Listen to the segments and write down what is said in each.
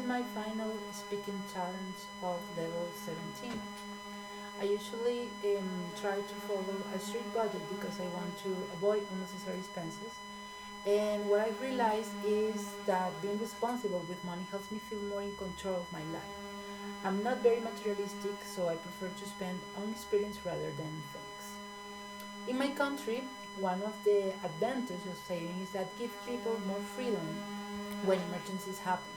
in my final speaking challenge of level 17. I usually try to follow a strict budget because I want to avoid unnecessary expenses. And what I've realized is that being responsible with money helps me feel more in control of my life. I'm not very materialistic, so I prefer to spend on experience rather than things. In my country, one of the advantages of saving is that give people more freedom when emergencies happen.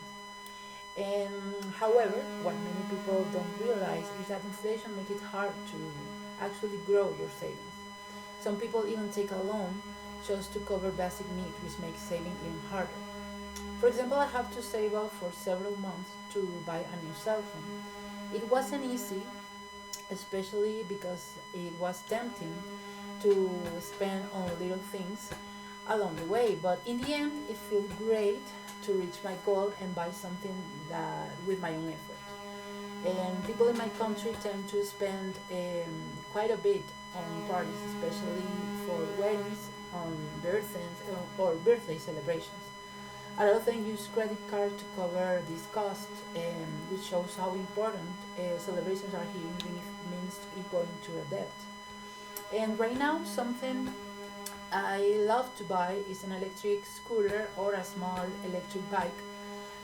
However, what many people don't realize is that inflation makes it hard to actually grow your savings. Some people even take a loan just to cover basic needs, which makes saving even harder. For example, I have to save up for several months to buy a new cell phone. It wasn't easy, especially because it was tempting to spend on little things along the way. But in the end, it feels great to reach my goal and buy something that with my own effort. And people in my country tend to spend quite a bit on parties, especially for weddings, on birthdays, or birthday celebrations. A lot of them use credit card to cover these costs, which shows how important celebrations are here, even if it means going to a debt. And right now, something I love to buy is an electric scooter or a small electric bike.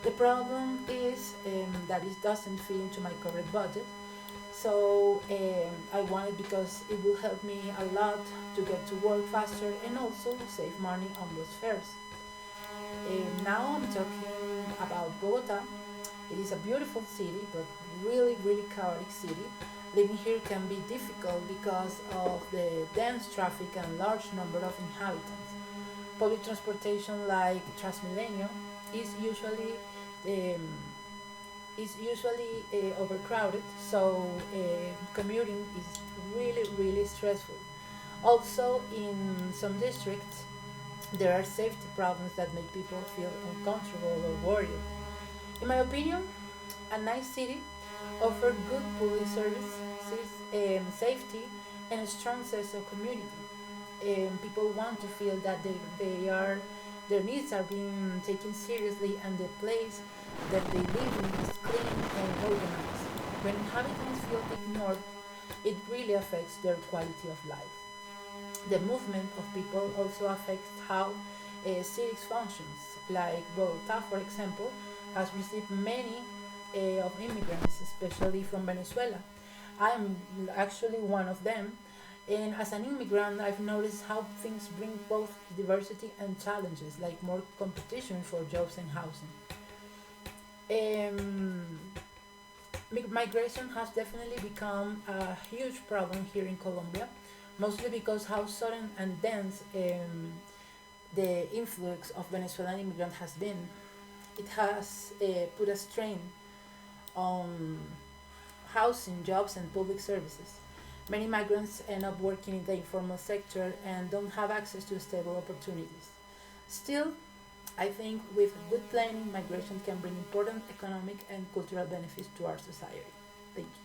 The problem is that it doesn't fit into my current budget. So I want it because it will help me a lot to get to work faster and also save money on those fares. Now I'm talking about Bogota. It is a beautiful city, but really chaotic city. Living here can be difficult because of the dense traffic and large number of inhabitants. Public transportation like Transmilenio is usually um, overcrowded, so commuting is really stressful. Also, in some districts, there are safety problems that make people feel uncomfortable or worried. In my opinion, a nice city offers good public services, safety, and a strong sense of community. People want to feel that their needs are being taken seriously and the place that they live in is clean and organized. When inhabitants feel ignored, it really affects their quality of life. The movement of people also affects how cities functions. Like Bogota, for example, has received many of immigrants, especially from Venezuela. I'm actually one of them, and as an immigrant, I've noticed how things bring both diversity and challenges, like more competition for jobs and housing. Um, Migration has definitely become a huge problem here in Colombia, mostly because how sudden and dense the influx of Venezuelan immigrants has been. It has put a strain on housing, jobs, and public services. Many migrants end up working in the informal sector and don't have access to stable opportunities. Still, I think with good planning, migration can bring important economic and cultural benefits to our society. Thank you.